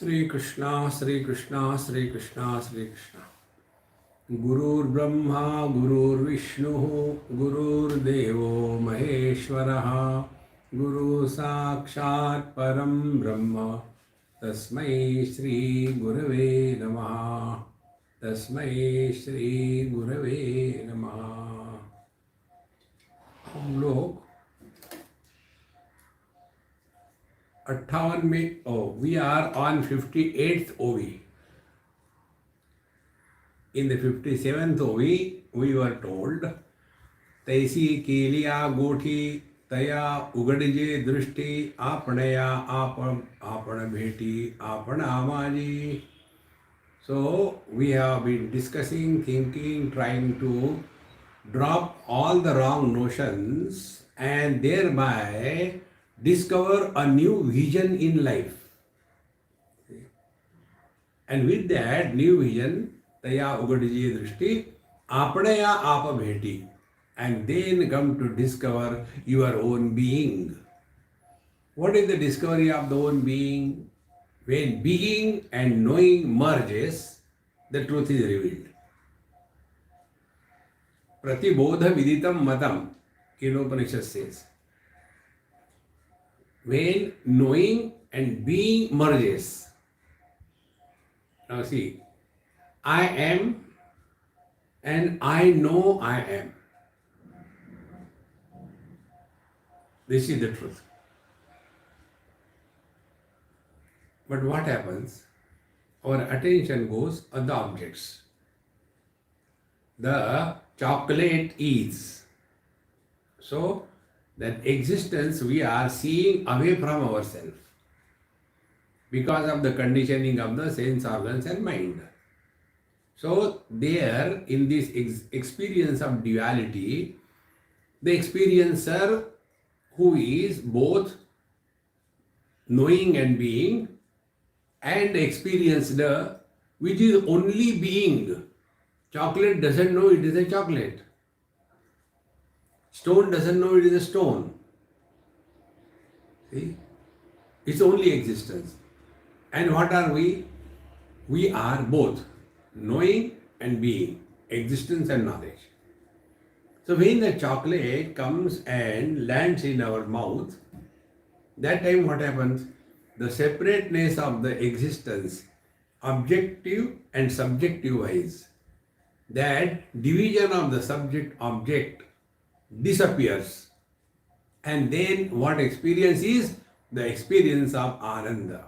Sri Krishna, Sri Krishna, Sri Krishna, Sri Krishna. Gurur Brahma, Gurur Vishnu, Gurur Devo Maheshwaraha, Guru Sakshat Param Brahma, Tasmai Shri Gurave Namaha, Tasmai Shri Gurave Namaha. हम लोग 58 में we are on 58th OV. In the 57th OV, we were told, तैसी कीलिया गोठी तया उगड़जे दृष्टि आपणया आपण भेटी आपण आमाजी. So we have been discussing, thinking, trying to drop all the wrong notions and thereby discover a new vision in life. And with that new vision, taya ugadji drishti, apnaya apa bheti, and then come to discover your own being. What is the discovery of the own being? When being and knowing merges, the truth is revealed. Pratibodha viditam matam, Upanishad says. When knowing and being merges. Now see, I am and I know I am. This is the truth. But what happens? Our attention goes on the objects. The chocolate is. So, that existence we are seeing away from ourselves because of the conditioning of the sense organs and mind. So, there in this experience of duality, the experiencer who is both knowing and being and experienced which is only being. Chocolate doesn't know it is a chocolate. Stone doesn't know it is a stone. See? It's only existence. And what are we? We are both knowing and being, existence and knowledge. So when the chocolate comes and lands in our mouth, that time what happens? The separateness of the existence, objective and subjective wise, that division of the subject-object disappears. And then what experience is? The experience of Ananda.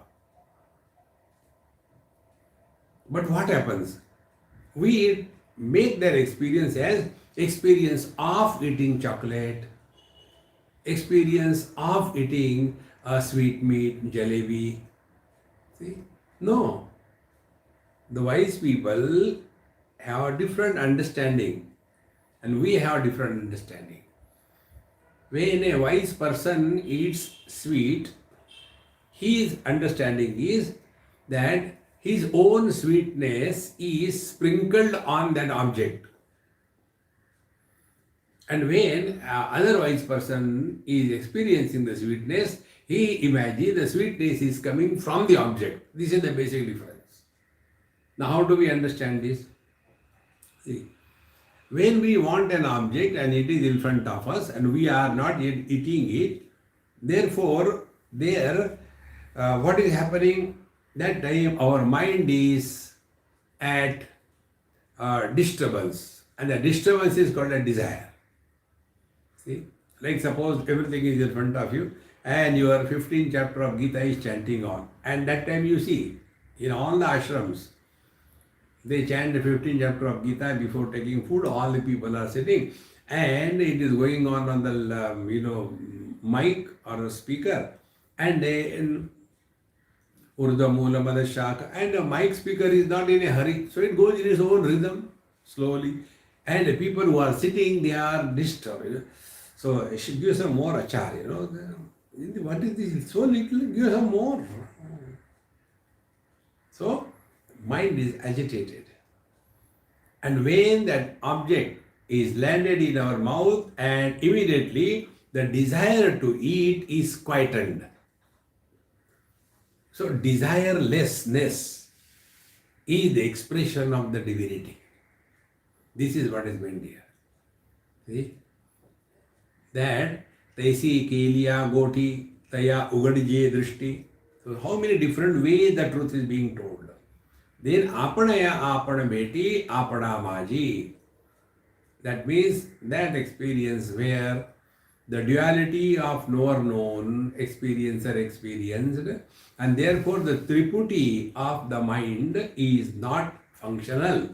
But what happens? We make that experience as experience of eating chocolate, experience of eating a sweet meat, jalebi. See? No. The wise people have a different understanding and we have different understanding. When a wise person eats sweet, his understanding is that his own sweetness is sprinkled on that object. And when other wise person is experiencing the sweetness, he imagines the sweetness is coming from the object. This is the basic difference. Now how do we understand this? See, when we want an object and it is in front of us and we are not yet eating it, therefore what is happening? That time our mind is at disturbance. And the disturbance is called a desire. See? Like suppose everything is in front of you and your 15th chapter of Gita is chanting on. And that time you see, in all the ashrams, they chant the 15th chapter of Gita before taking food. All the people are sitting and it is going on the, mic or a speaker. And in Urda Mula Madashaka, and the mic speaker is not in a hurry. So it goes in its own rhythm, slowly. And the people who are sitting, they are disturbed. So I should give some more achar, What is this? So little, give some more. So mind is agitated. And when that object is landed in our mouth, and immediately the desire to eat is quietened. So desirelessness is the expression of the divinity. This is what is meant here. See? That Taisi Keliya Goti Taya Ugadije Drishti. So how many different ways the truth is being told. Then Apanaya Apana Beti Apana Maji. That means that experience where the duality of knower known, experiencer experienced, and therefore the triputi of the mind is not functional.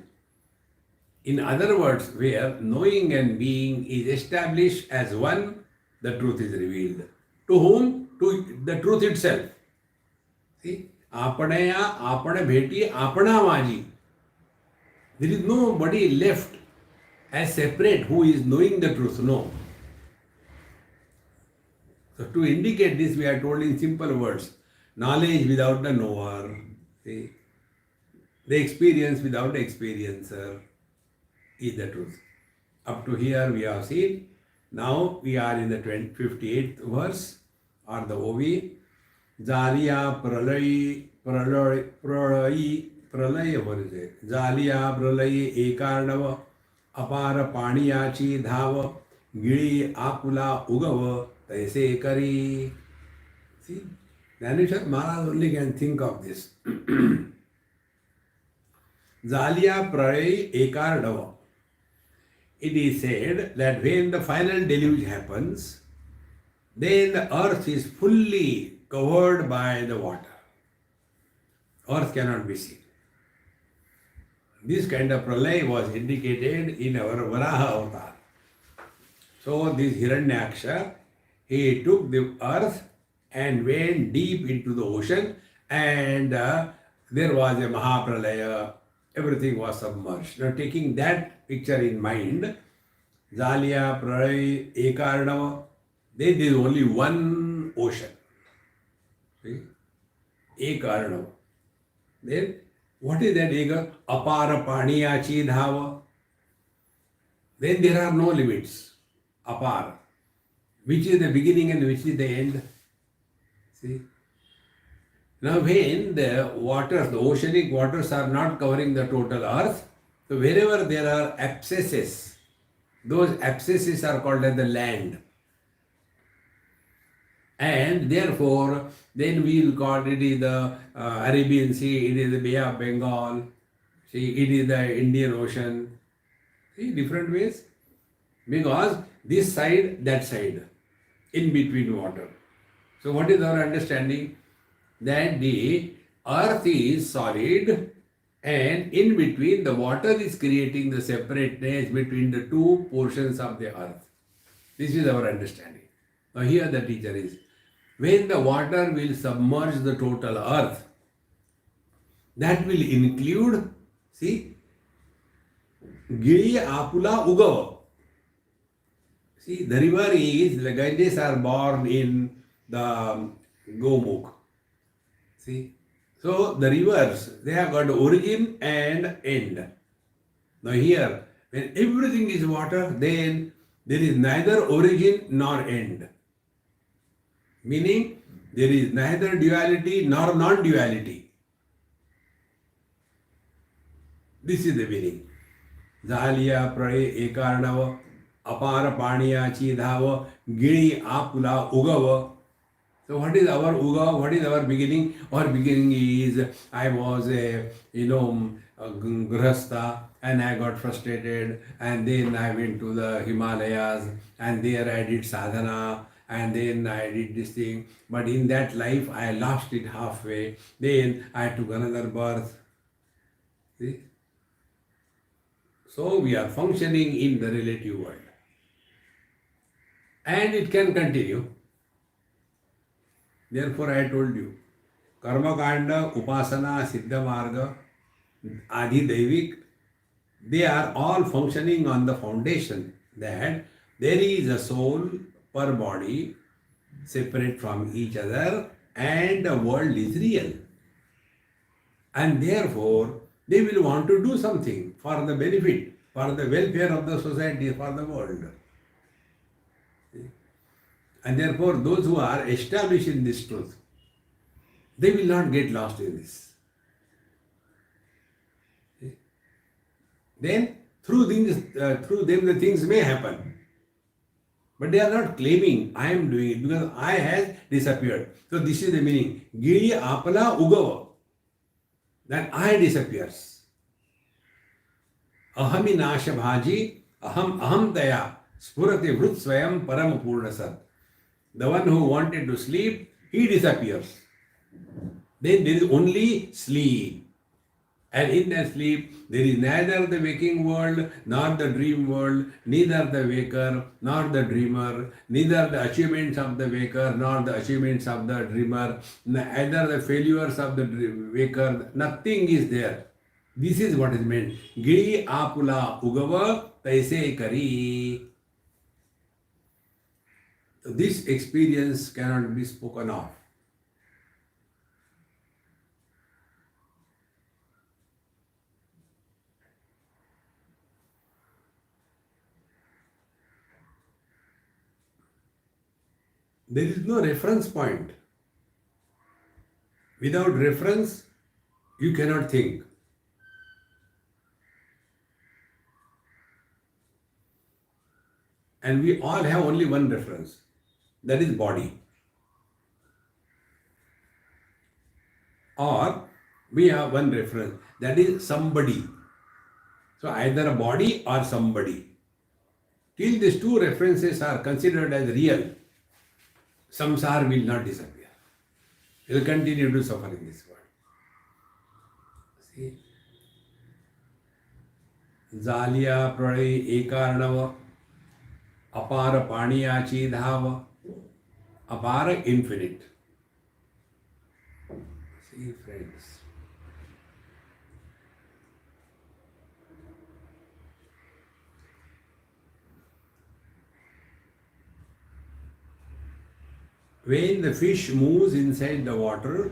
In other words, where knowing and being is established as one, the truth is revealed. To whom? To the truth itself. See? Apanaya, apana bheti, apana maji. There is nobody left as separate who is knowing the truth. No. So to indicate this, we are told in simple words. Knowledge without the knower. See? The experience without the experiencer is the truth. Up to here we have seen. Now we are in the 58th verse or the OV. Jaliya pralay, what is it? Jaliya pralay ekarnava, apara paniyachi dhava, giri apula ugava, taise kari. See, Dhaneshwar Maharaj only can think of this. Jaliya pralay ekarnava. It is said that when the final deluge happens, then the earth is fully covered by the water. Earth cannot be seen. This kind of pralay was indicated in our Varaha avatar. So this Hiranyaksha, he took the earth and went deep into the ocean, and there was a Mahapralaya. Everything was submerged. Now taking that picture in mind, Jaliya, Pralay, Ekarnava, then there is only one ocean. See? Ekarnava. Then what is that Eka? Apara Paniyachi Dhava. Then there are no limits. Apara. Which is the beginning and which is the end? See? Now when the waters, the oceanic waters are not covering the total earth, so wherever there are abscesses, those abscesses are called as the land. And therefore, then we will call it is the Arabian Sea, it is the Bay of Bengal, see, it is the Indian Ocean. See, different ways. Because this side, that side, in between water. So what is our understanding? That the earth is solid and in between the water is creating the separateness between the two portions of the earth. This is our understanding. Now here the teacher is. When the water will submerge the total earth, that will include, see, Giri Apula Ugava. See, the river is, the Ganges are born in the Gomukh. See, so the rivers, they have got origin and end. Now here, when everything is water, then there is neither origin nor end. Meaning, there is neither duality nor non-duality. This is the meaning. Jaliya Pralay Ekarnava, Apara Paniyachi Dhava, Giri Apula Ugava. So what is our Uga? What is our beginning? Our beginning is, I was a grihastha and I got frustrated, and then I went to the Himalayas, and there I did sadhana, and then I did this thing. But in that life, I lost it halfway. Then I took another birth. See? So we are functioning in the relative world. And it can continue. Therefore, I told you, Karma Kanda, Upasana, Siddha Marga, Adi Daivik, they are all functioning on the foundation that there is a soul per body separate from each other and the world is real. And therefore, they will want to do something for the benefit, for the welfare of the society, for the world. And therefore, those who are established in this truth, they will not get lost in this. Then, through them, the things may happen. But they are not claiming, I am doing it because I has disappeared. So this is the meaning. Giri apala ugava. That I disappears. Ahami nasha bhaji, aham daya, spurati vrut swayam param purnasat. The one who wanted to sleep, he disappears. Then there is only sleep. And in that sleep, there is neither the waking world, nor the dream world, neither the waker, nor the dreamer, neither the achievements of the waker, nor the achievements of the dreamer, neither the failures of the waker, nothing is there. This is what is meant. Giri apula ugava taise kari. This experience cannot be spoken of. There is no reference point. Without reference, you cannot think. And we all have only one reference. That is body. Or we have one reference. That is somebody. So either a body or somebody. Till these two references are considered as real, samsara will not disappear. It will continue to suffer in this world. See? Jaliya pranay ekarnava, apara paniyachi dhava, apara infinite. See, friends. When the fish moves inside the water,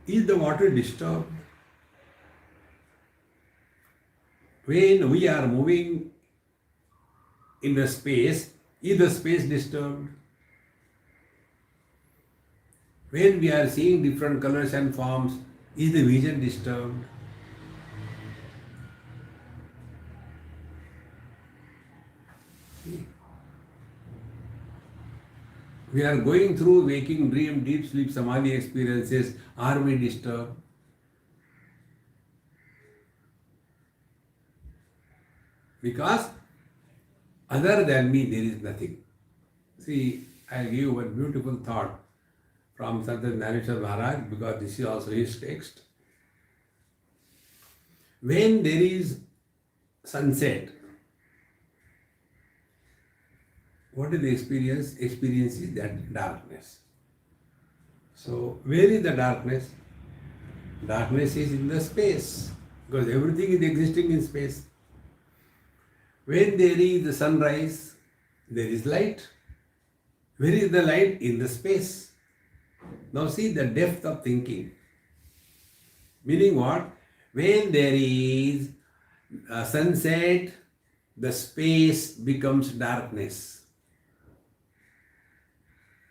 is the water disturbed? When we are moving in the space, is the space disturbed? When we are seeing different colors and forms, is the vision disturbed? We are going through waking, dream, deep sleep, samadhi experiences. Are we disturbed? Because other than me, there is nothing. See, I'll give you one beautiful thought from Sant Nareshwar Maharaj, because this is also his text. When there is sunset, what is the experience? Experience is that darkness. So, where is the darkness? Darkness is in the space, because everything is existing in space. When there is the sunrise, there is light. Where is the light? In the space. Now see the depth of thinking. Meaning what? When there is a sunset, the space becomes darkness.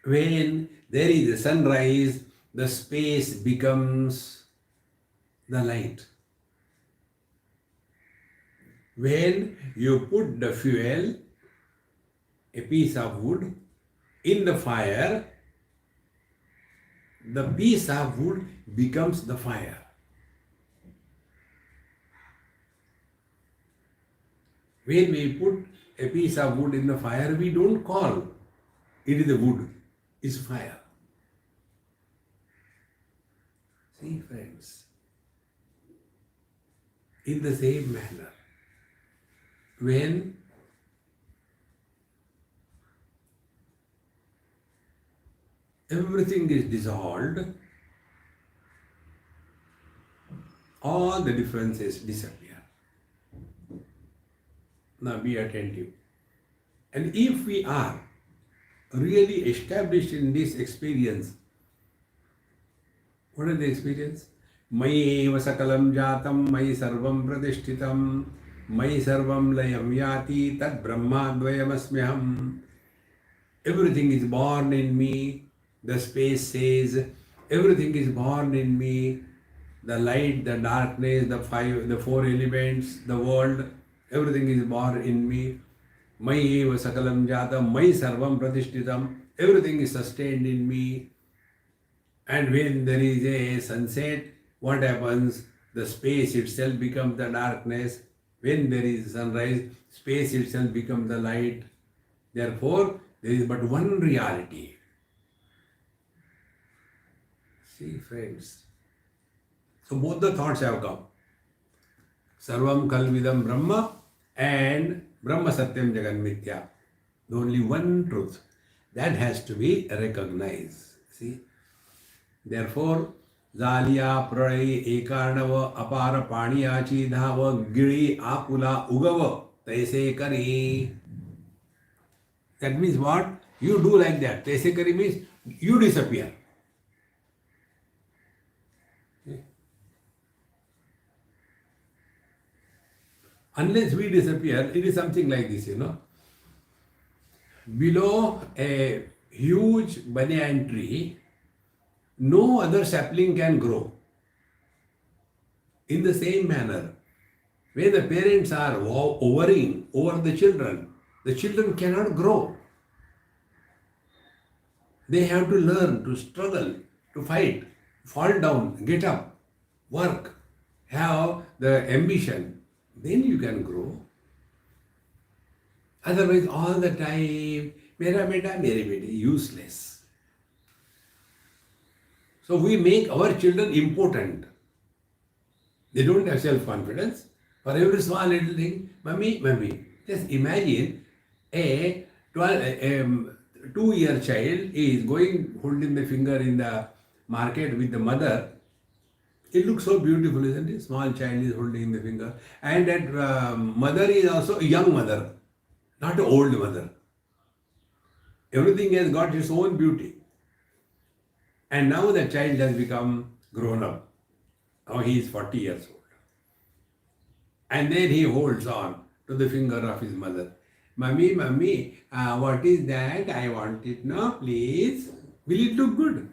When there is a sunrise, the space becomes the light. When you put the fuel, a piece of wood, in the fire, the piece of wood becomes the fire. When we put a piece of wood in the fire, we don't call it is the wood, it's fire. See, friends, in the same manner, when everything is dissolved, all the differences disappear. Now be attentive. And if we are really established in this experience, what is the experience? Mayi eva sakalam jatam, mayi sarvam pratishtitam, mayi sarvam layam yati, tad brahma dvayam asmyaham. Everything is born in me, the space says, everything is born in me, the light, the darkness, the four elements, the world, everything is born in me. Mayi eva sakalam jatam, mayi sarvam pratishtitam, everything is sustained in me. And when there is a sunset, what happens? The space itself becomes the darkness. When there is sunrise, space itself becomes the light. Therefore, there is but one reality. See, friends. So both the thoughts have come. Sarvam kalvidam Brahma and Brahma Satyam Jagan Mithya. Only one truth. That has to be recognized. See? Therefore, Zaliya Prarai Ekarnava Apara Paniyachi Dhava Giri Apula Ugava Taise Kari. That means what? You do like that. Taise Kari means you disappear. Unless we disappear, it is something like this, Below a huge banyan tree, no other sapling can grow. In the same manner, when the parents are hovering over the children cannot grow. They have to learn, to struggle, to fight, fall down, get up, work, have the ambition. Then you can grow. Otherwise, all the time, mera beta, useless. So we make our children important. They don't have self-confidence. For every small little thing, mommy, mommy. Just imagine a 2-year child is going holding the finger in the market with the mother. It looks so beautiful, isn't it? Small child is holding the finger. And that mother is also a young mother, not an old mother. Everything has got its own beauty. And now the child has become grown up. Now he is 40 years old. And then he holds on to the finger of his mother. Mommy, mommy, what is that? I want it now, please. Will it look good?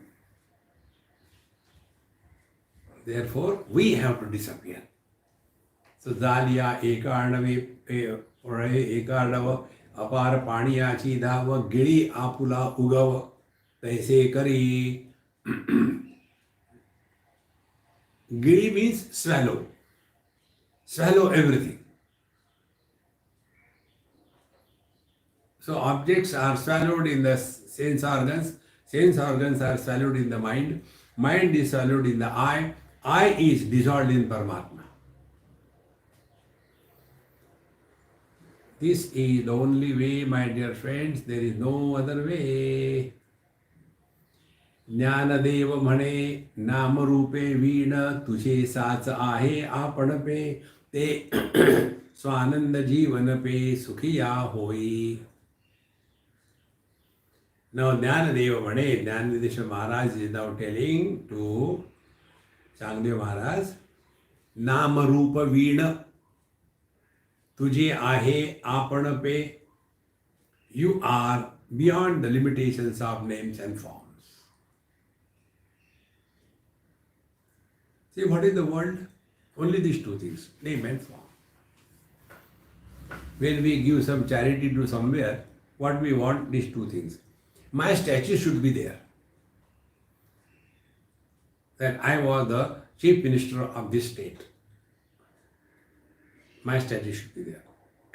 Therefore, we have to disappear. So, Zaliya ekarnave ekarnava apara paniyachi dhava giri apula ugava taise kari. Giri means swallow. Swallow everything. So objects are swallowed in the sense organs are swallowed in the mind is swallowed in the eye is dissolved in Paramatma. This is the only way, my dear friends, there is no other way. Jnanadeva mane nama rupe veena tujhe saats aahe aapan pe te swananda jeevan pe sukhiya hoi. Now Jnanadeva mane, Jnanadesha Maharaj is now telling to Changadeva Maharaj, nama rupa veena tujhe aahe aapan pe, you are beyond the limitations of names and forms. See, what is the world? Only these two things, name and form. When we give some charity to somewhere, what we want? These two things. My statue should be there. That I was the chief minister of this state. My statue should be there.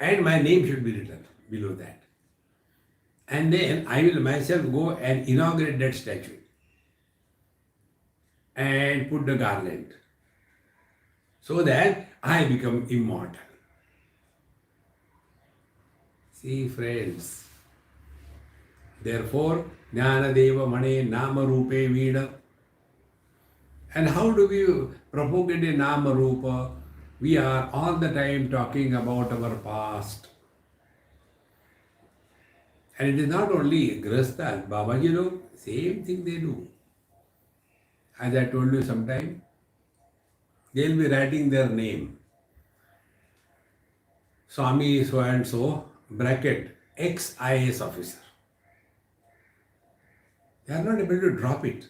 and my name should be written below that. And then I will myself go and inaugurate that statue and put the garland so that I become immortal. See, friends, therefore, Jnanadeva Mane Nama Rupe Veena. And how do we propagate a Nama Rupa? We are all the time talking about our past. And it is not only Grihasthas, Babaji log, same thing they do. As I told you sometime, they will be writing their name. Swami so and so, bracket, ex-IAS officer. They are not able to drop it.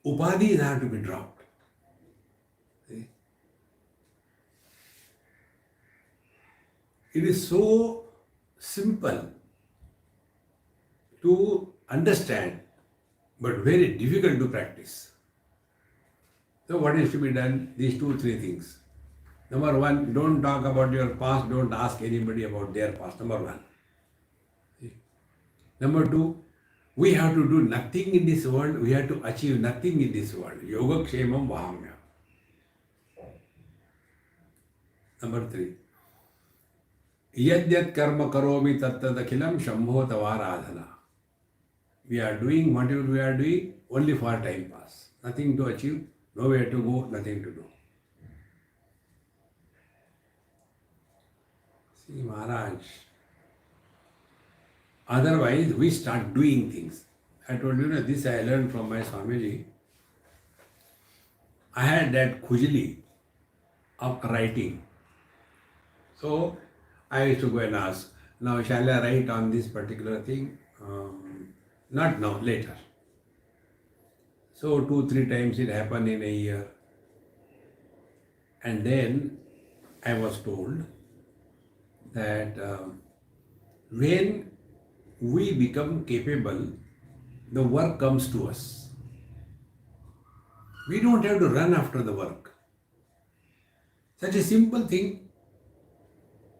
Upadhis have to be dropped. See? It is so simple to understand, but very difficult to practice. So what is to be done? These 2-3 things. Number one, don't talk about your past, don't ask anybody about their past. Number one. See? Number two, we have to do nothing in this world, we have to achieve nothing in this world. Yoga Kshemam Vahamya. Number three, Yadyat Karma Karomi Tattadakhilam Shambho Tavaradhana. We are doing whatever we are doing only for time pass. Nothing to achieve, nowhere to go, nothing to do. See, Maharaj. Otherwise, we start doing things. I told you, this I learned from my Swamiji. I had that khujli of writing. So, I used to go and ask, now shall I write on this particular thing? Not now, later. So, 2-3 times it happened in a year. And then I was told that when we become capable, the work comes to us. We don't have to run after the work. Such a simple thing.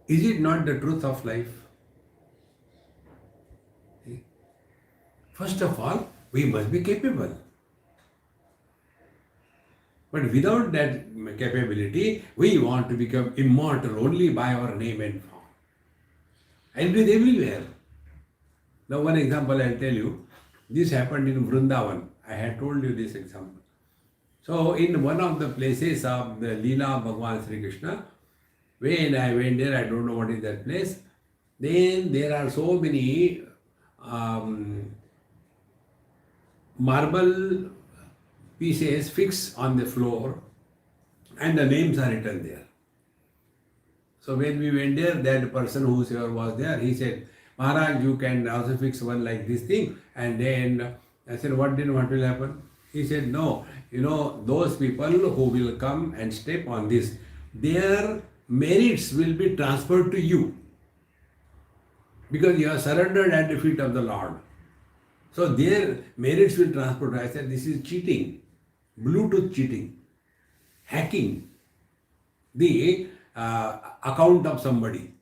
Is it not the truth of life? First of all, we must be capable. But without that capability, we want to become immortal only by our name and form. And it is everywhere. Now one example I'll tell you. This happened in Vrindavan. I had told you this example. So in one of the places of the Leela Bhagwan Sri Krishna, when I went there, I don't know what is that place, then there are so many marble pieces fixed on the floor and the names are written there. So when we went there, that person whosoever was there, he said, Maharaj, you can also fix one like this thing. And then I said, what will happen? He said, no, those people who will come and step on this, their merits will be transferred to you. Because you are surrendered at the feet of the Lord. So their merits will transfer. I said, this is cheating, Bluetooth cheating, hacking the account of somebody.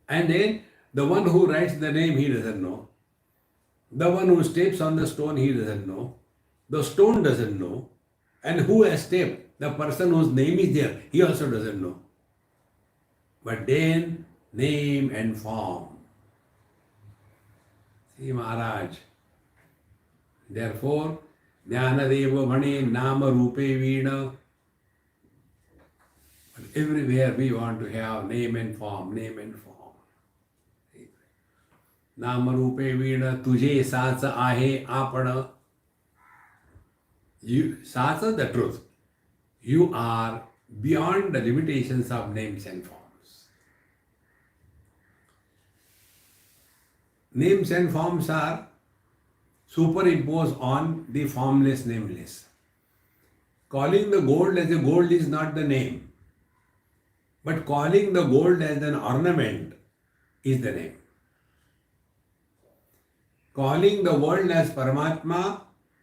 And then the one who writes the name, he doesn't know. The one who steps on the stone, he doesn't know. The stone doesn't know. And who has stepped, the person whose name is there, he also doesn't know. But then, name and form. See, Maharaj. Therefore, Jnanadeva Mane Nama Rupe Veena. But everywhere we want to have name and form, name and form. Nama Rupe Veena Tujhe Satsa Ahe Apana. Satsa, the truth. You are beyond the limitations of names and forms. Names and forms are superimposed on the formless, nameless. Calling the gold as a gold is not the name, but calling the gold as an ornament is the name. Calling the world as Paramatma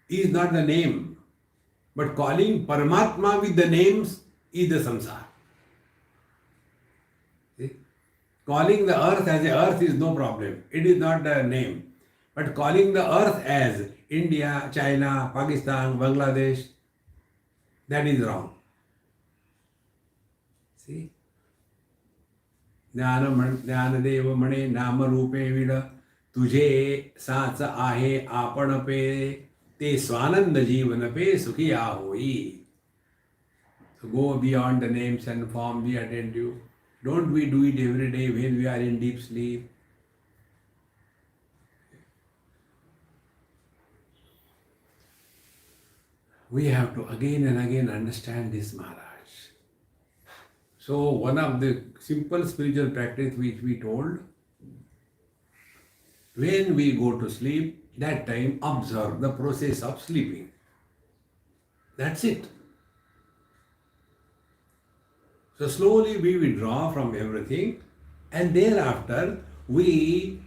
is not the name, but calling Paramatma with the names is the samsara. Calling the earth as a earth is no problem. It is not a name. But calling the earth as India, China, Pakistan, Bangladesh, that is wrong. See? Gyandev म्हणे नाम रूपे विड तुझे साच आहे आपण पे ते स्वानंद जीवन पे सुखिया होई. So go beyond the names and form, be attentive. Don't we do it every day when we are in deep sleep? We have to again and again understand this, Maharaj. So one of the simple spiritual practice which we told, when we go to sleep, that time observe the process of sleeping. That's it. So slowly we withdraw from everything, and thereafter we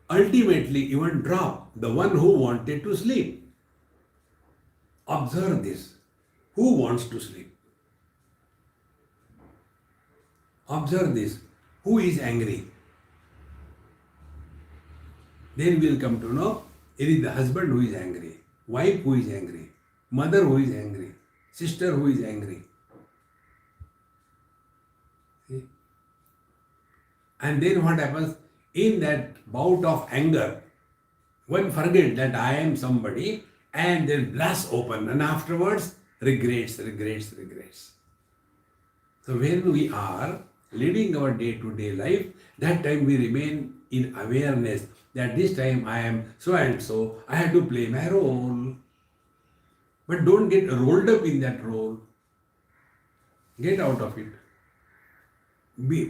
ultimately even drop the one who wanted to sleep. Observe this. Who wants to sleep? Observe this. Who is angry? Then we will come to know it is the husband who is angry, wife who is angry, mother who is angry, sister who is angry. See? And then what happens? In that bout of anger, one forgets that I am somebody and then blasts open, and afterwards regrets. So when we are living our day-to-day life, that time we remain in awareness that this time I am so and so, I have to play my role. But don't get rolled up in that role. Get out of it.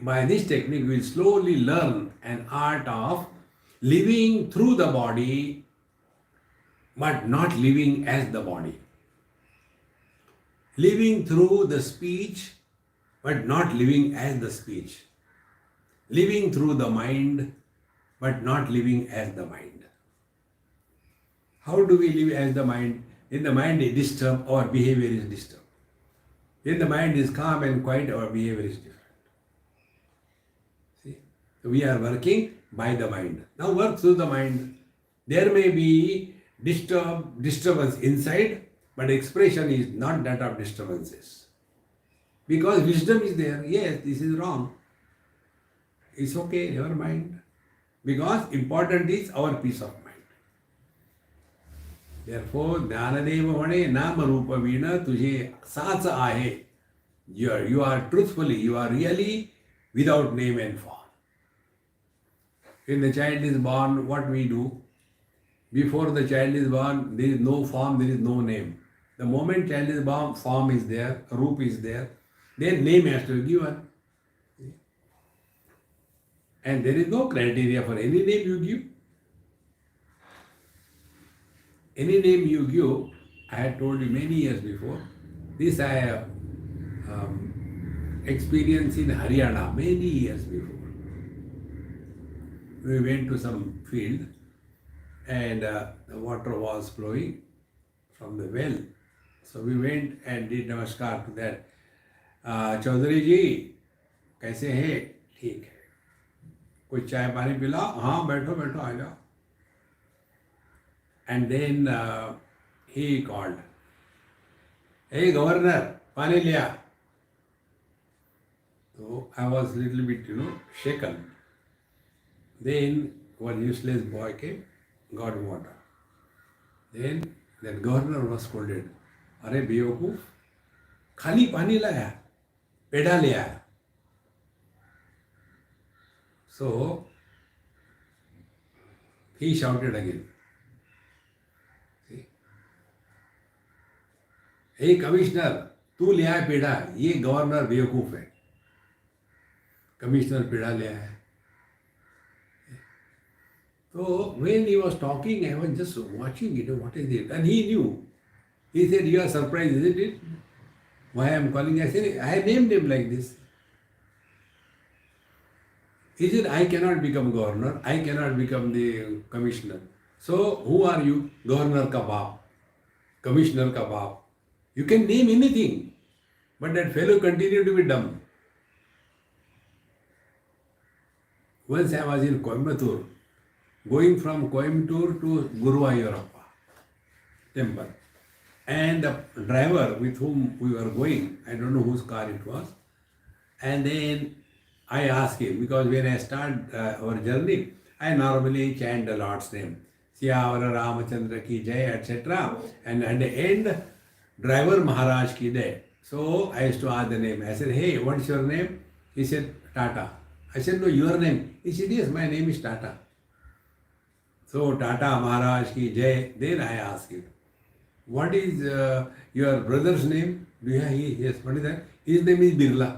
By this technique, we will slowly learn an art of living through the body, but not living as the body. Living through the speech, but not living as the speech. Living through the mind, but not living as the mind. How do we live as the mind? When the mind is disturbed, our behavior is disturbed. When the mind is calm and quiet, our behavior is different. See? So we are working by the mind. Now work through the mind. There may be disturbance inside, but expression is not that of disturbances. Because wisdom is there. Yes, this is wrong. It's okay, never mind. Because important is our peace of mind. Therefore, Jnanadeva Vane Nama Rupa Veena Tujhe Sacha Ahe. You are truthfully, you are really without name and form. When the child is born, what we do? Before the child is born, there is no form, there is no name. The moment child is born, form is there, Roop is there, then name has to be given. And there is no criteria for any name you give. Any name you give, I had told you many years before, this I have experienced in Haryana many years before. We went to some field and the water was flowing from the well. So we went and did namaskar to that. Chaudhary जी कैसे हैं? ठीक है. कुछ चाय पानी पिला? हाँ बैठो बैठो आ जाओ. And then he called, hey governor, पानी लिया. So I was little bit, shaken. Then one useless boy came, got water. Then that governor was scolded. अरे बेवकूफ, खाली पानी लाया, पेड़ा ले आया. So he shouted again. Hey commissioner, तू ले आया पेड़ा, ये गवर्नर बेवकूफ है. कमिश्नर पेड़ा ले आया. So when he was talking, I was just watching it. What is it? And he knew. He said, you are surprised, isn't it? Why I am calling? I said, I named him like this. He said, I cannot become governor. I cannot become the commissioner. So who are you? Governor ka baap, commissioner ka baap. You can name anything, but that fellow continued to be dumb. Once I was in Coimbatore, going from Coimbatore to Guruvayurappa temple. And the driver with whom we were going, I don't know whose car it was, and then I asked him, because when I start our journey, I normally chant the Lord's name, Siyavara Ramachandra ki jai, etc. And at the end, driver Maharaj ki jai. So I used to ask the name. I said, hey, what's your name? He said, Tata. I said, no, your name. He said, yes, my name is Tata. So Tata Maharaj ki jai. Then I asked him, what is your brother's name? Do you have? Yes, what is that? His name is Birla.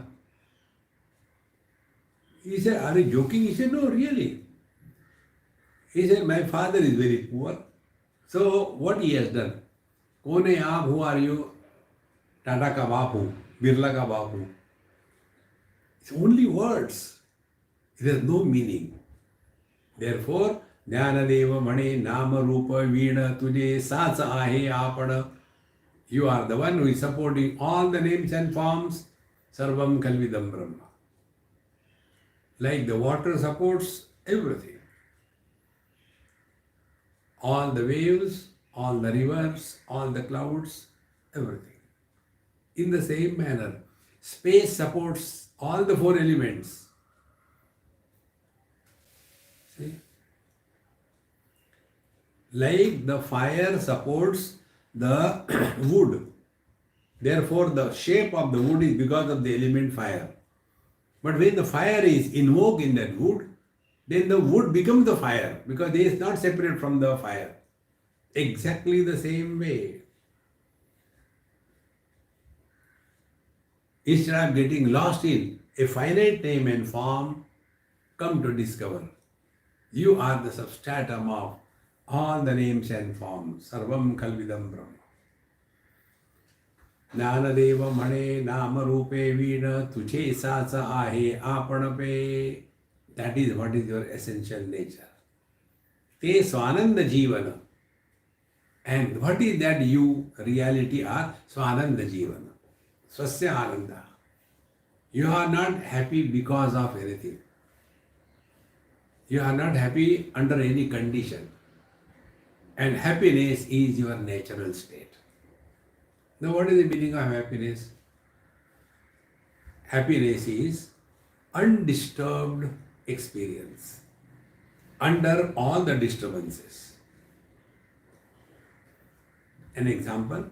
He said, are you joking? He said, no, really. He said, my father is very poor. So what he has done? Kone aap, who are you? Tata ka bapu, Birla ka bapu. It's only words. It has no meaning. Therefore, Jnanadeva Mane Nama Rupa Veena Tuje Satsa Ahe Apana. You are the one who is supporting all the names and forms. Sarvam Kalvidam Brahma. Like the water supports everything. All the waves, all the rivers, all the clouds, everything. In the same manner, space supports all the four elements. See? Like the fire supports the wood. Therefore, the shape of the wood is because of the element fire. But when the fire is invoked in that wood, then the wood becomes the fire because it is not separate from the fire. Exactly the same way. Instead of getting lost in a finite name and form, come to discover you are the substratum of all the names and forms. Sarvam Kalvidam Brahma. Jnanadeva Mane Nama Rupe Veena Tujhe Satsa Ahe Apanape. That is what is your essential nature. Te Swananda Jivana. And what is that you reality are? Swananda Jivana. Swasya Ananda. You are not happy because of anything. You are not happy under any condition. And happiness is your natural state. Now, what is the meaning of happiness? Happiness is undisturbed experience under all the disturbances. An example,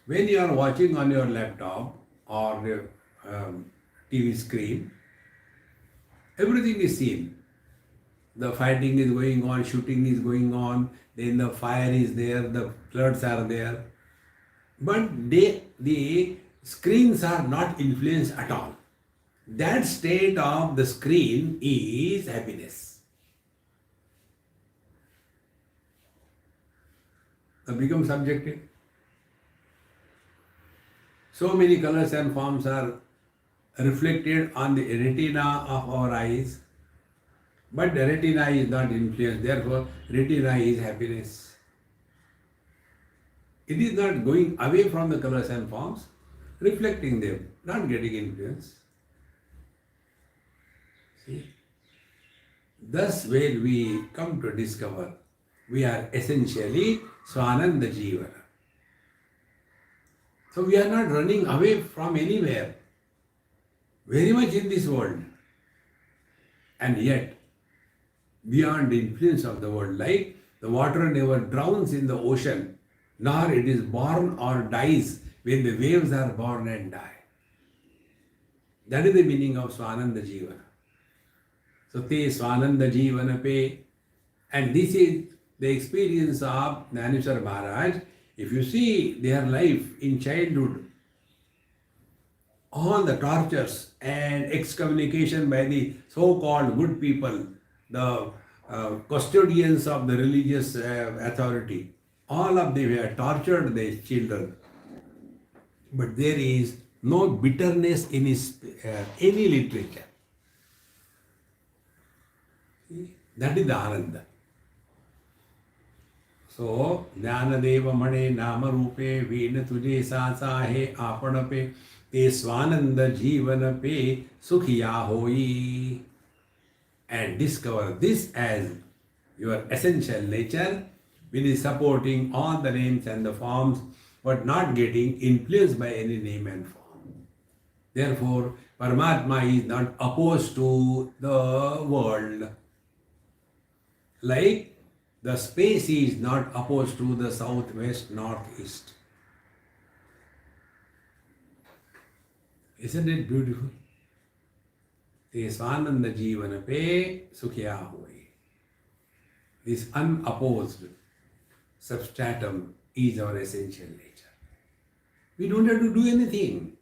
when you are watching on your laptop or your TV screen, everything is seen. The fighting is going on, shooting is going on, then the fire is there, the floods are there. But the screens are not influenced at all. That state of the screen is happiness. It becomes subjective. So many colors and forms are reflected on the retina of our eyes. But the retina is not influenced, therefore retina is happiness. It is not going away from the colors and forms, reflecting them, not getting influence. See? Thus, when we come to discover, we are essentially Swananda Jivana. So we are not running away from anywhere, very much in this world. And yet, beyond the influence of the world, like the water never drowns in the ocean, nor it is born or dies when the waves are born and die. That is the meaning of Swananda Jivana. So, Te Swananda Jivana Pe. And this is the experience of Jnaneshwar Maharaj. If you see their life in childhood, all the tortures and excommunication by the so-called good people, the custodians of the religious authority, all of them were tortured their children. But there is no bitterness in his any literature. That is the Ananda. So, Jnanadeva Mane Nama Rupe Veena Tuje Satsa He Apanape Te Swananda Jivana Pe Sukhiya Hoi. and discover this as your essential nature, which is supporting all the names and the forms, but not getting influenced by any name and form. Therefore, Paramatma is not opposed to the world. Like the space is not opposed to the south, west, north, east. Isn't it beautiful? ते स्वानंद जीवन पे सुखिया हुए. This unopposed substratum is our essential nature. We don't have to do anything.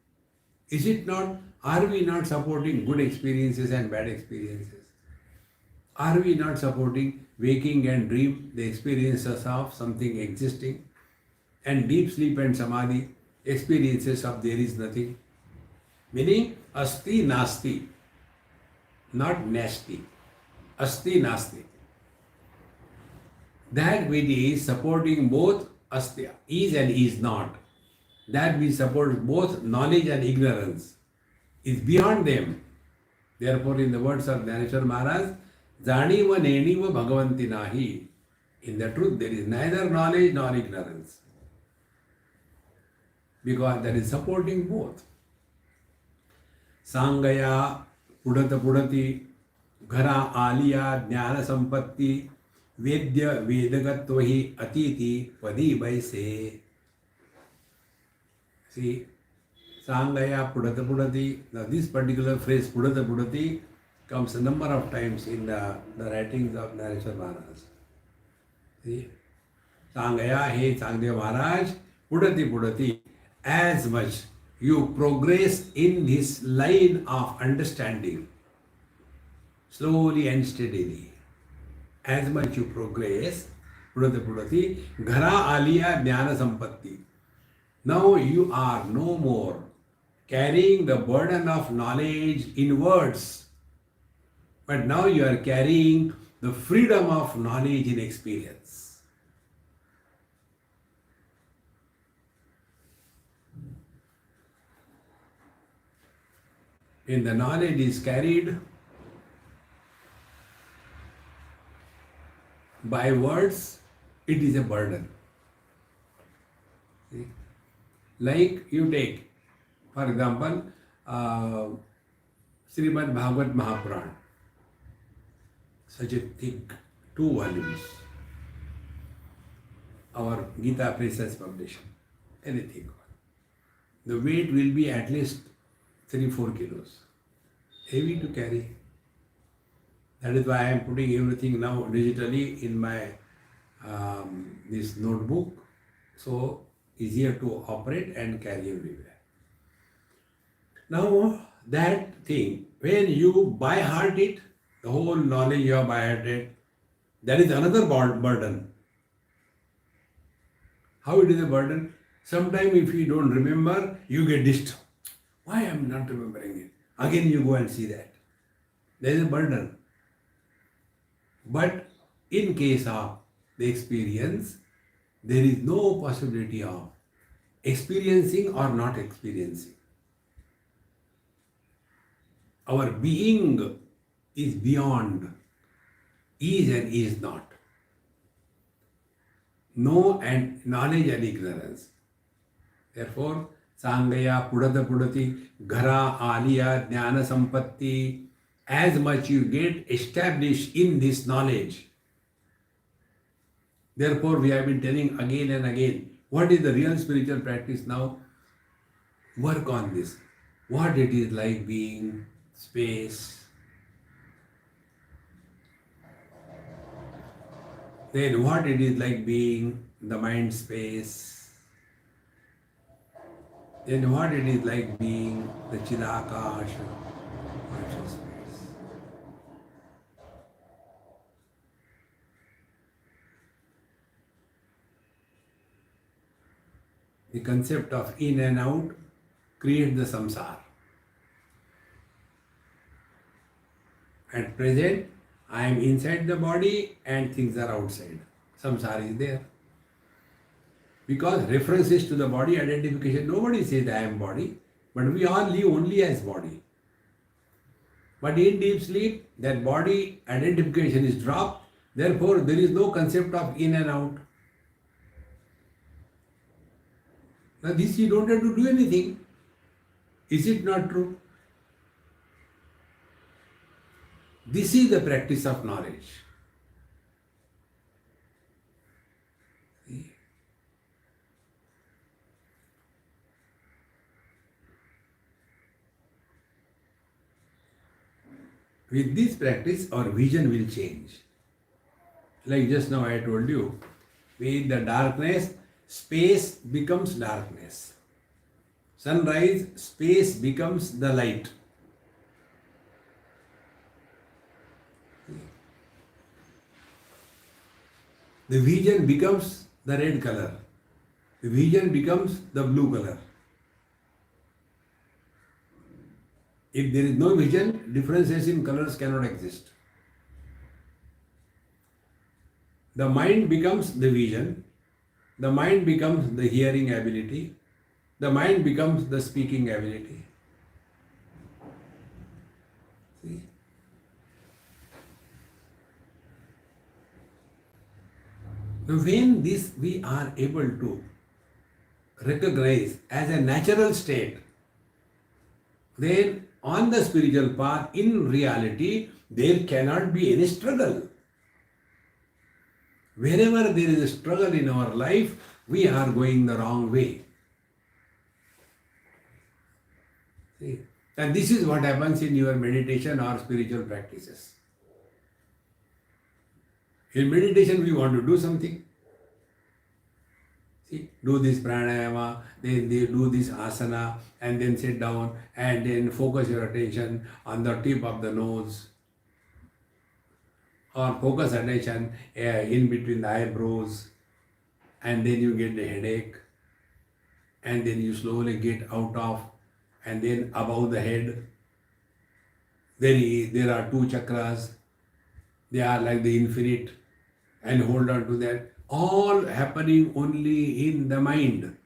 Is it not? Are we not supporting good experiences and bad experiences? Are we not supporting waking and dream, the experiences of something existing, and deep sleep and samadhi, experiences of there is nothing? Meaning, asti nasti, not nasty. Asti nasti. That which is supporting both astya, is and is not, that which supports both knowledge and ignorance, is beyond them. Therefore, in the words of Dhaneshwar Maharaj, Janiva Neniva Bhagavanti Nahi. In the truth, there is neither knowledge nor ignorance, because that is supporting both. Sangaya Pudata Pudati Ghara Aliya Jnana Sampatti Vedya Vedagatvahi Atiti Padi Baise. See, Sangaya Pudata Pudati. Now, this particular phrase Pudata Pudati comes a number of times in the writings of Dhaneshwar Maharaj. See, Sangaya, hey Changadeva Maharaj, Pudati Pudati, as much you progress in this line of understanding, slowly and steadily, as much you progress, Pudati Pudati, Ghara Aliya Jnana Sampatti. Now you are no more carrying the burden of knowledge in words, but now you are carrying the freedom of knowledge in experience. When the knowledge is carried by words, it is a burden. See? Like you take, for example, Srimad Bhagavad Mahapuran, such a thick 2 volumes, our Gita Precious publication, anything. The weight will be at least 3-4 kilos. Heavy to carry. That is why I am putting everything now digitally in my this notebook, so easier to operate and carry everywhere. Now that thing, when you by heart it, the whole knowledge you have by hearted, that is another burden. How it is a burden? Sometimes if you don't remember, you get disturbed. Why I am not remembering it? Again you go and see that. There is a burden. But in case of the experience, there is no possibility of experiencing or not experiencing. Our being is beyond is and is not. Know and knowledge and ignorance. Therefore, Sangaya Pudata Pudati Ghara Aliya Jnana Sampatti, as much you get established in this knowledge. Therefore, we have been telling again and again, what is the real spiritual practice now? Work on this. What it is like being space. Then what it is like being the mind space. Then what it is like being the Chidakash conscious space. The concept of in and out creates the samsara. At present, I am inside the body and things are outside. Samsara is there. Because references to the body identification, nobody says I am body, but we all live only as body. But in deep sleep, that body identification is dropped. Therefore, there is no concept of in and out. Now, this you don't have to do anything. Is it not true? This is the practice of knowledge. With this practice, our vision will change. Like just now I told you, with the darkness, space becomes darkness. Sunrise, space becomes the light. The vision becomes the red color. The vision becomes the blue color. If there is no vision, differences in colors cannot exist. The mind becomes the vision. The mind becomes the hearing ability. The mind becomes the speaking ability. See? Now, when this we are able to recognize as a natural state, then on the spiritual path, in reality, there cannot be any struggle. Wherever there is a struggle in our life, we are going the wrong way. See? And this is what happens in your meditation or spiritual practices. In meditation, we want to do something. See, do this pranayama, then they do this asana, and then sit down and then focus your attention on the tip of the nose. Or focus attention in between the eyebrows, and then you get the headache, and then you slowly get out of, and then above the head. Then there are two chakras, they are like the infinite, and hold on to that. All happening only in the mind.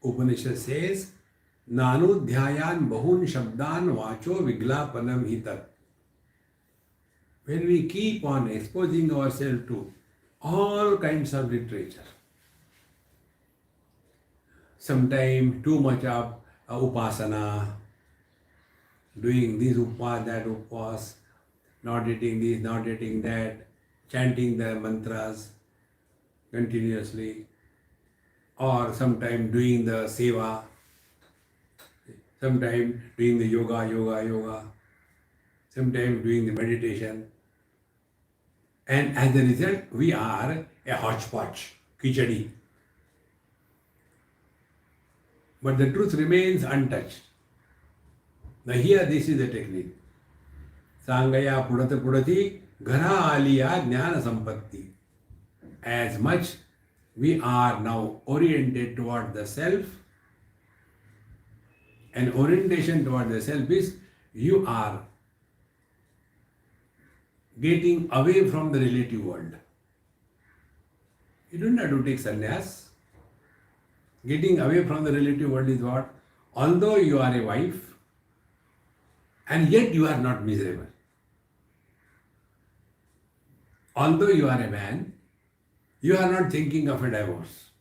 Upanishad says, Nanudhyayan bahun shabdan vacho viglapanam hitat. When we keep on exposing ourselves to all kinds of literature, sometimes too much of upasana, doing this upas, that upas, not eating this, not eating that, chanting the mantras continuously, or sometimes doing the seva, sometimes doing the yoga, sometimes doing the meditation. And as a result, we are a hodgepodge, khichdi. But the truth remains untouched. Now here, this is the technique. Sangaya pudati pudati, ghara aliya jnana sampatti. As much we are now oriented toward the self, and orientation toward the self is you are getting away from the relative world. You don't have to take sannyas. Getting away from the relative world is what? Although you are a wife, and yet you are not miserable. Although you are a man, you are not thinking of a divorce.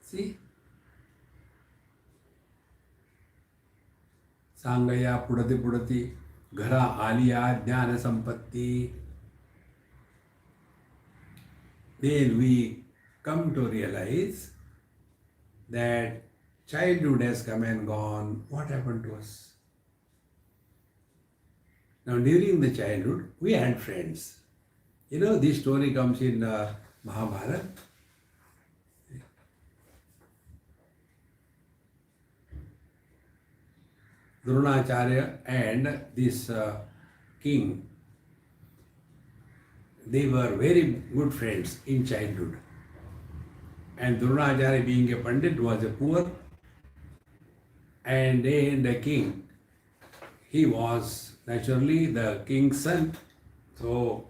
See? Sangaya pudati pudati, ghara aliya jnana sampatti. Then we come to realize that childhood has come and gone. What happened to us? Now, during the childhood, we had friends. You know, this story comes in Mahabharata. Dronacharya and this king, they were very good friends in childhood. And Dronacharya, being a Pandit, was a poor. And then the king, he was naturally the king's son. So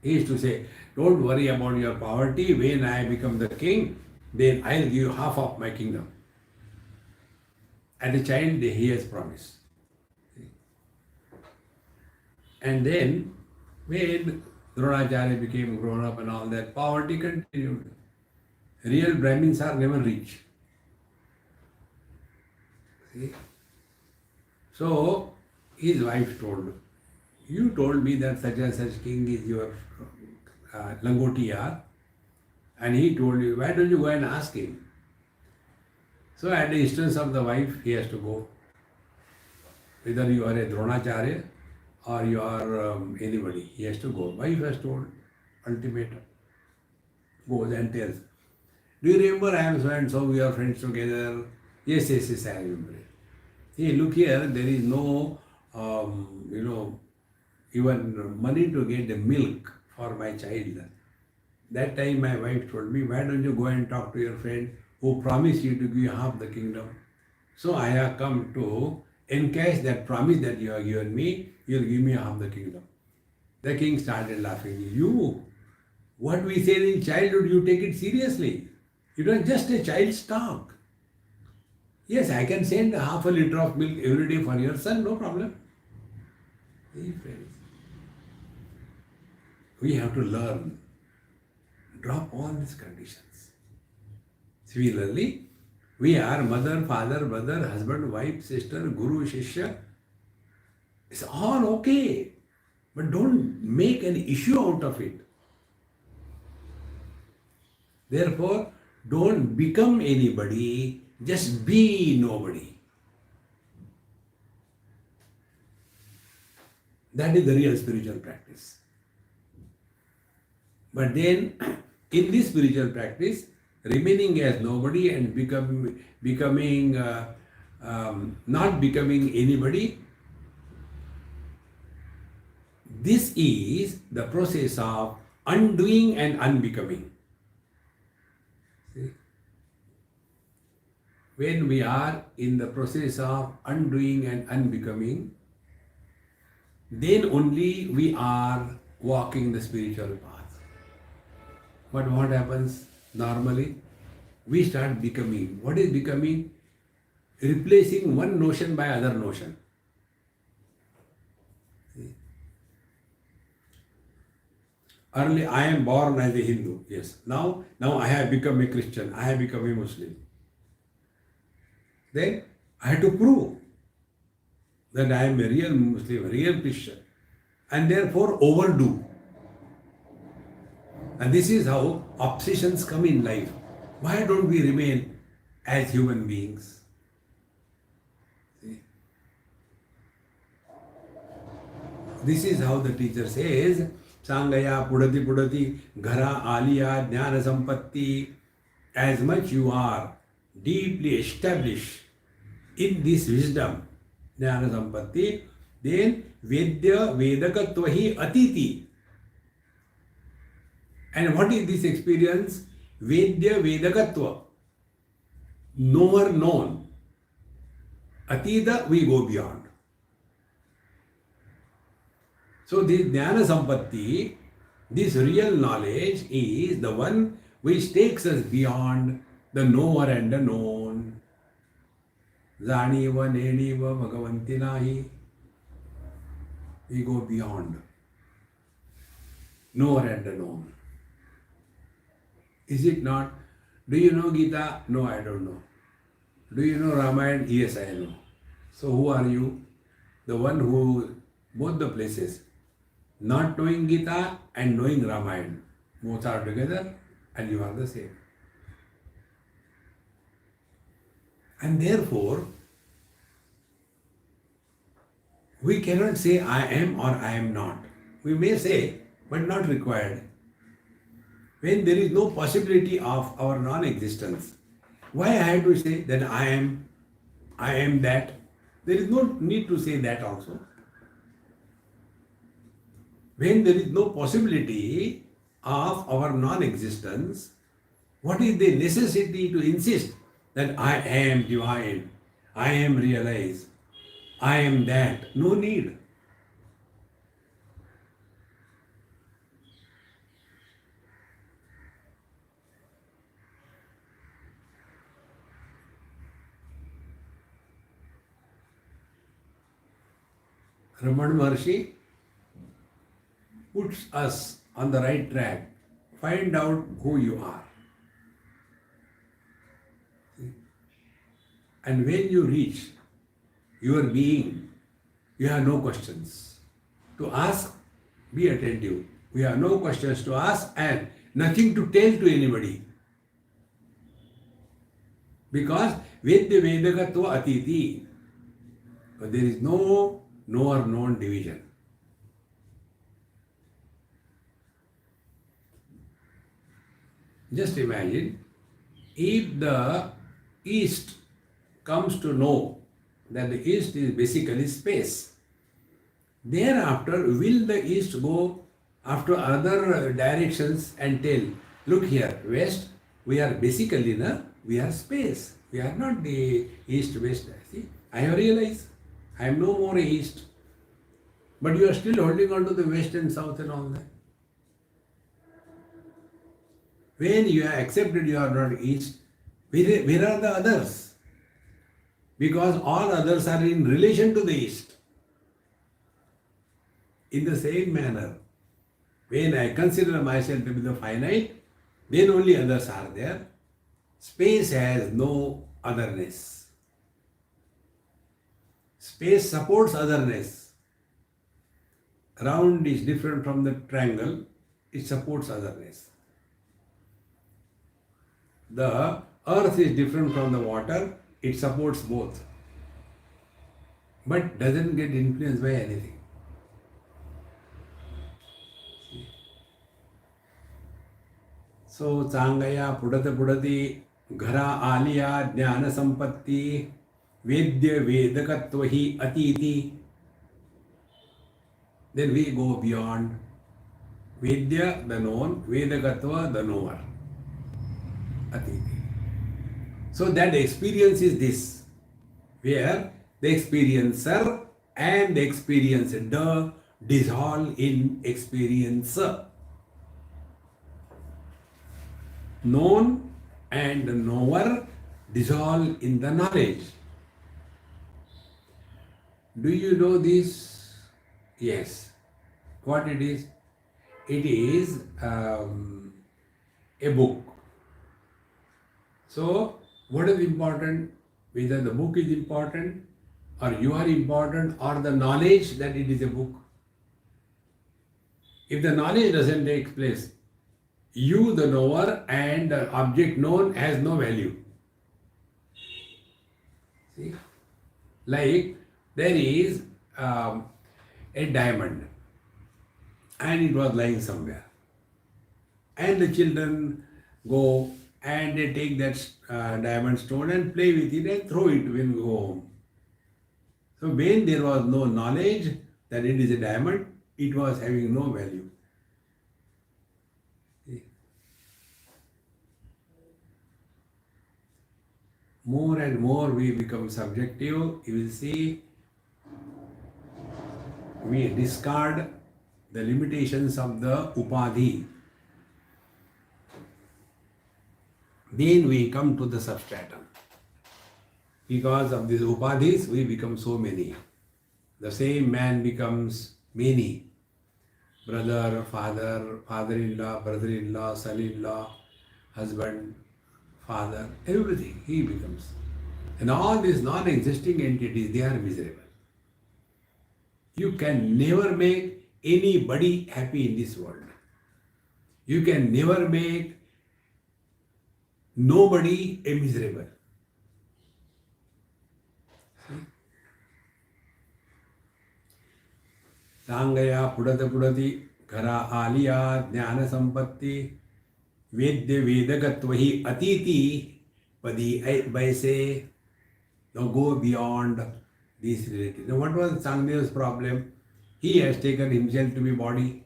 he used to say, don't worry about your poverty. When I become the king, then I'll give you half of my kingdom. And the child, he has promised. And then when Dronacharya became grown up and all that, poverty continued. Real Brahmins are never rich. See? So his wife told, you told me that such and such king is your Langotiyar, and he told you, why don't you go and ask him? So at the instance of the wife, he has to go. Whether you are a Dronacharya or you are anybody, he has to go. Wife has told, ultimatum. Goes and tells, do you remember I am so and so, we are friends together? Yes, yes, yes, I remember it. Hey, look here, there is no, even money to get the milk for my child. That time my wife told me, why don't you go and talk to your friend who promised you to give you half the kingdom? So I have come to encash that promise that you have given me, you will give me half the kingdom. The king started laughing. You, what we said in childhood, you take it seriously. It was just a child's talk. Yes, I can send half a liter of milk every day for your son, no problem. Hey, friends, we have to learn. Drop all these conditions. Similarly, we are mother, father, brother, husband, wife, sister, guru, shishya. It's all okay. But don't make an issue out of it. Therefore, don't become anybody, just be nobody. That is the real spiritual practice. But then, in this spiritual practice, remaining as nobody and not becoming anybody, this is the process of undoing and unbecoming. See? When we are in the process of undoing and unbecoming, then only we are walking the spiritual path. But what happens normally? We start becoming. What is becoming? Replacing one notion by other notion. See? Early, I am born as a Hindu. Yes. Now I have become a Christian. I have become a Muslim. Then I have to prove that I am a real Muslim, a real Christian, and therefore overdo. And this is how obsessions come in life. Why don't we remain as human beings? See? This is how the teacher says, Sangaya pudati pudati ghara aliya jnana sampatti. As much you are deeply established in this wisdom, jnana sampatti, then vedya vedakatvahi atiti. And what is this experience? Vedya vedakatva. Knower known. Atida, we go beyond. So this jnana sampatti, this real knowledge is the one which takes us beyond the knower and the known. Zaniva neniva bhagavanti nahi. We go beyond knower and the known. Is it not? Do you know Gita? No, I don't know. Do you know Ramayana? Yes, I know. So who are you? The one who, both the places, not knowing Gita and knowing Ramayana. Both are together and you are the same. And therefore, we cannot say I am or I am not. We may say, but not required. When there is no possibility of our non-existence, why I have to say that I am that? There is no need to say that also. When there is no possibility of our non-existence, What is the necessity to insist that I am divine, I am realized, I am that? No need. Ramana Maharshi puts us on the right track. Find out who you are. And when you reach your being, you have no questions to ask. Be attentive. We have no questions to ask and nothing to tell to anybody. Because Vedya Vedagatva Atiti, there is no knower known division. Just imagine if the East comes to know that the East is basically space. Thereafter, will the East go after other directions and tell, look here, West, we are basically, we are space. We are not the East, West. See, I have realized I am no more East. But you are still holding on to the West and South and all that. When you have accepted you are not East, where are the others? Because all others are in relation to the East. In the same manner, when I consider myself to be the finite, then only others are there. Space has no otherness. Space supports otherness. Round is different from the triangle, it supports otherness. The earth is different from the water, it supports both. But doesn't get influenced by anything. So, Changaya Pudata Pudati Ghara Aliya Jnana Sampatti Vedya Vedakatvahi Atiti. Then we go beyond Vedya, the known, Vedakatva, the knower. Atiti. So that experience is this, where the experiencer and the experienced dissolve in experiencer. Known and knower dissolve in the knowledge. Do you know this? Yes. What it is? It is a book. So, what is important? Whether the book is important, or you are important, or the knowledge that it is a book. If the knowledge doesn't take place, you, the knower, and the object known has no value. See? Like there is a diamond and it was lying somewhere. And the children go and they take that diamond stone and play with it and throw it when we go home. So when there was no knowledge that it is a diamond, it was having no value. More and more we become subjective, you will see we discard the limitations of the upadhi. Then we come to the substratum. Because of these upadhis, we become so many. The same man becomes many. Brother, father, father-in-law, brother-in-law, son-in-law, husband, father, everything he becomes. And all these non-existing entities, they are miserable. You can never make anybody happy in this world. You can never make nobody a miserable. Sangaya Pudata Pudati Ghara Aliya Jnana Sampatti Vedya Vedagatvahi Atiti Padi Baise. Now go beyond these relatives. Now what was Changadeva's problem? He has taken himself to be body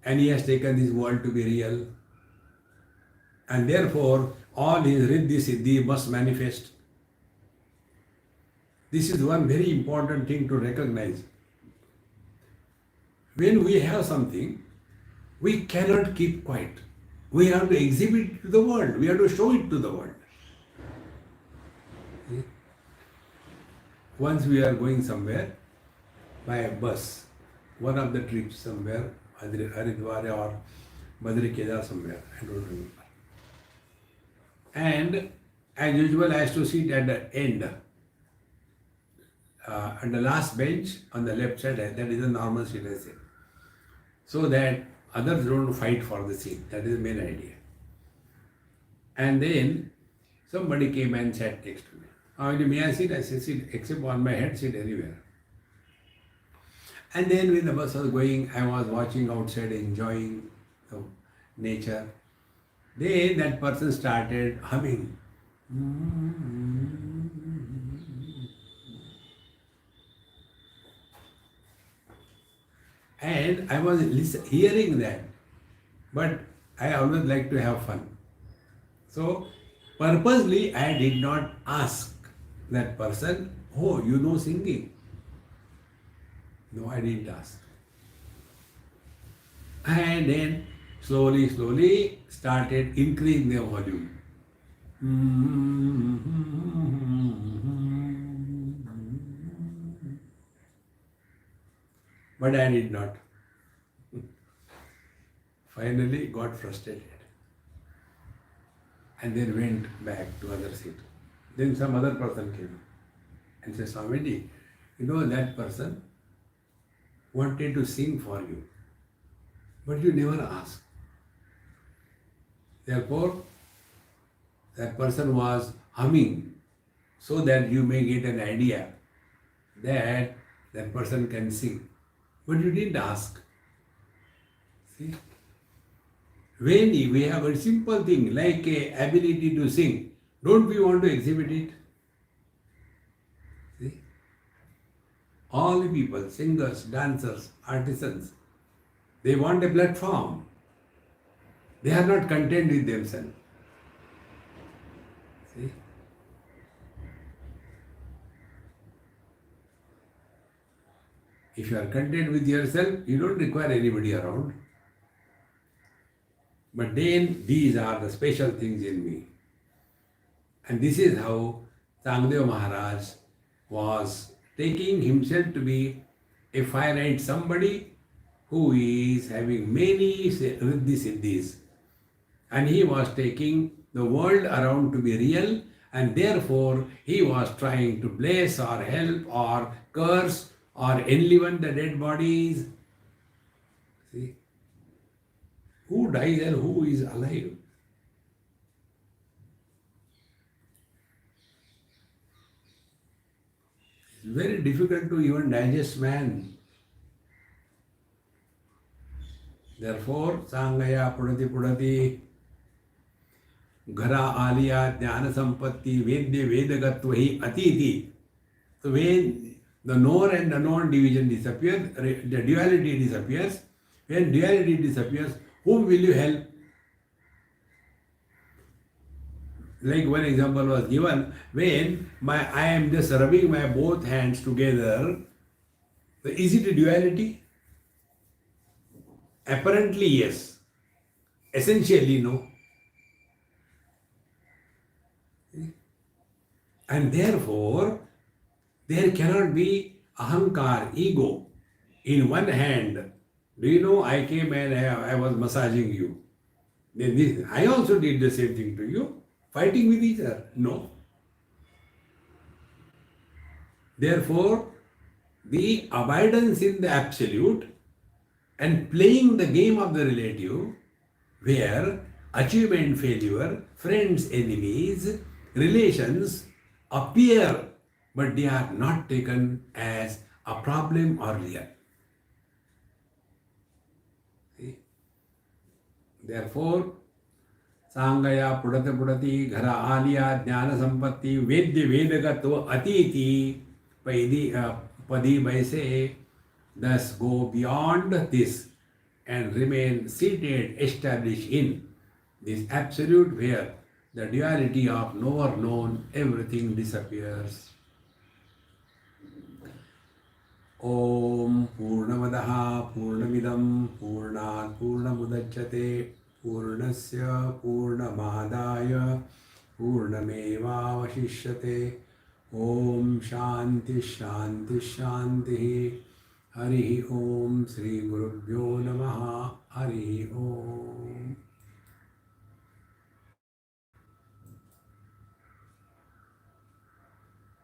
and he has taken this world to be real. And therefore, all his riddhi siddhi must manifest. This is one very important thing to recognize. When we have something, we cannot keep quiet. We have to exhibit it to the world. We have to show it to the world. Once we are going somewhere by a bus, one of the trips somewhere, Haridwar or Badri Kedar somewhere, I don't remember. And as usual, I used to sit at the end, at the last bench on the left side. That is the normal seat, I say, so that others don't fight for the seat. That is the main idea. And then somebody came and sat next to me. May I sit? I said, sit, except on my head, sit anywhere. And then when the bus was going, I was watching outside, enjoying the nature. Then that person started humming. And I was hearing that. But I always like to have fun. So purposely I did not ask that person, oh, you know singing? No, I didn't ask. And then slowly started increasing the volume. But I did not. Finally got frustrated. And then went back to other seat. Then some other person came and said, Swamiji, you know that person wanted to sing for you, but you never asked. Therefore, that person was humming so that you may get an idea that that person can sing. But you didn't ask. See? When we have a simple thing like a ability to sing, don't we want to exhibit it? See? All the people, singers, dancers, artisans, they want a platform. They are not content with themselves. See? If you are content with yourself, you don't require anybody around. But then these are the special things in me. And this is how Changadeva Maharaj was taking himself to be a finite somebody who is having many riddhi siddhis. And he was taking the world around to be real, and therefore he was trying to bless or help or curse or enliven the dead bodies. See? Who dies and who is alive? It's very difficult to even digest, man. Therefore, Sangaya Pudati Ghara Aliya Jnana Sampatti Vedya Vedagatvahi Atiti. So when the knower and unknown division disappears, the duality disappears. When duality disappears, whom will you help? Like one example was given, when I am just rubbing my both hands together, so is it a duality? Apparently yes. Essentially no. And therefore, there cannot be ahankar, ego. In one hand, do you know, I came and I was massaging you. Then I also did the same thing to you. Fighting with each other? No. Therefore, the abidance in the absolute and playing the game of the relative, where achievement, failure, friends, enemies, relations appear, but they are not taken as a problem or real. See? Therefore, Sangaya Pudati Ghara Aliya Jnana Sampatti Vedya Vedagato Atiti Padi Baise. Thus go beyond this and remain seated, established in This absolute where the duality of knower known, everything disappears. Om Purnamadaha Purnamidam Purnat Purnamudachyate Purnasya Purnamadaya Purnamevavashishyate. Om Shanti Shanti Shanti. Hari Om Sri Gurubhyo Namaha. Hari Om.